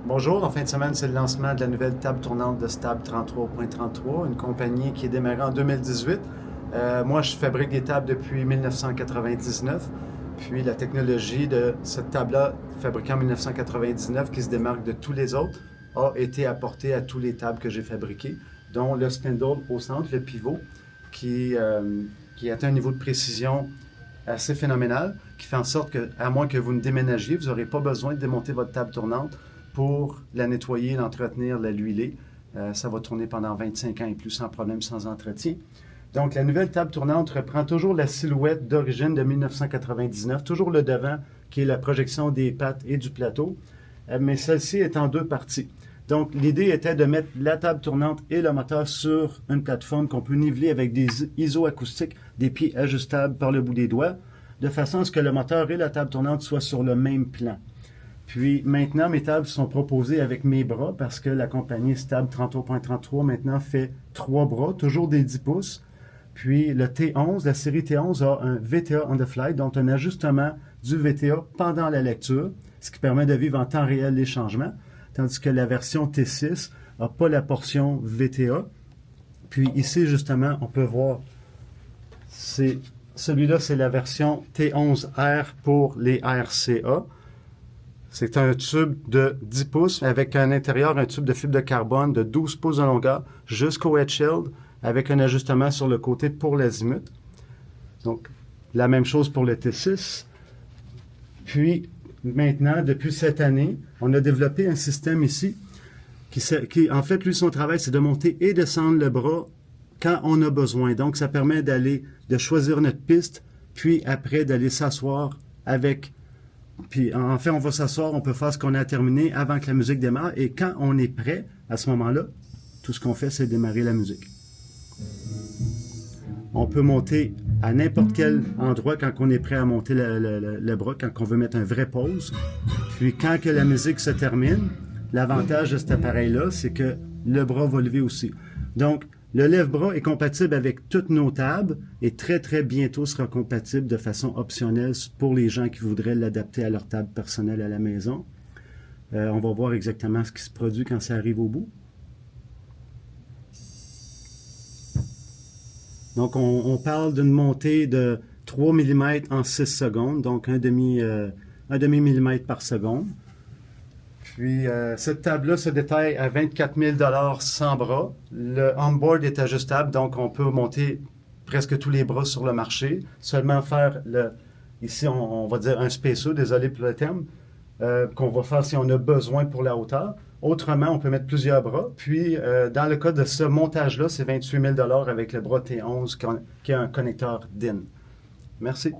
Bonjour, en fin de semaine, c'est le lancement de la nouvelle table tournante de Stab 33.33, une compagnie qui est démarrée en 2018. Moi, je fabrique des tables depuis 1999, puis la technologie de cette table-là, fabriquée en 1999, qui se démarque de tous les autres, a été apportée à tous les tables que j'ai fabriquées, dont le spindle au centre, le pivot, qui atteint un niveau de précision assez phénoménal, qui fait en sorte que, à moins que vous ne déménagiez, vous n'aurez pas besoin de démonter votre table tournante pour la nettoyer, l'entretenir, l'huiler. Ça va tourner pendant 25 ans et plus sans problème, sans entretien. Donc, la nouvelle table tournante reprend toujours la silhouette d'origine de 1999, toujours le devant qui est la projection des pattes et du plateau, mais celle-ci est en deux parties. Donc, l'idée était de mettre la table tournante et le moteur sur une plateforme qu'on peut niveler avec des isoacoustiques, des pieds ajustables par le bout des doigts, de façon à ce que le moteur et la table tournante soient sur le même plan. Puis maintenant, mes tables sont proposées avec mes bras parce que la compagnie Stab 33.33 maintenant fait 3 bras, toujours des 10 pouces. Puis le T11, la série T11 a un VTA on the fly, donc un ajustement du VTA pendant la lecture, ce qui permet de vivre en temps réel les changements, tandis que la version T6 n'a pas la portion VTA. Puis ici, justement, on peut voir, celui-là, c'est la version T11R pour les RCA. C'est un tube de 10 pouces avec à l'intérieur un tube de fibre de carbone de 12 pouces de longueur jusqu'au head shield avec un ajustement sur le côté pour l'azimut. Donc, la même chose pour le T6. Puis, maintenant, depuis cette année, on a développé un système ici qui en fait, lui, son travail, c'est de monter et descendre le bras quand on a besoin. Donc, ça permet de choisir notre piste, puis après, d'aller s'asseoir avec. Puis, en fait, on va s'asseoir, on peut faire ce qu'on a terminé avant que la musique démarre. Et quand on est prêt, à ce moment-là, tout ce qu'on fait, c'est démarrer la musique. On peut monter à n'importe quel endroit quand on est prêt à monter le bras, quand on veut mettre un vrai pause. Puis, quand que la musique se termine, l'avantage de cet appareil-là, c'est que le bras va lever aussi. Donc, le lève-bras est compatible avec toutes nos tables et très, très bientôt sera compatible de façon optionnelle pour les gens qui voudraient l'adapter à leur table personnelle à la maison. On va voir exactement ce qui se produit quand ça arrive au bout. Donc, on parle d'une montée de 3 mm en 6 secondes, donc un demi millimètre par seconde. Puis, cette table-là se détaille à 24 000 $ sans bras. Le onboard est ajustable, donc on peut monter presque tous les bras sur le marché. Seulement faire ici, on va dire un spaceau, désolé pour le terme, qu'on va faire si on a besoin pour la hauteur. Autrement, on peut mettre plusieurs bras. Puis, dans le cas de ce montage-là, c'est 28 000 $ avec le bras T11 qui a un connecteur DIN. Merci.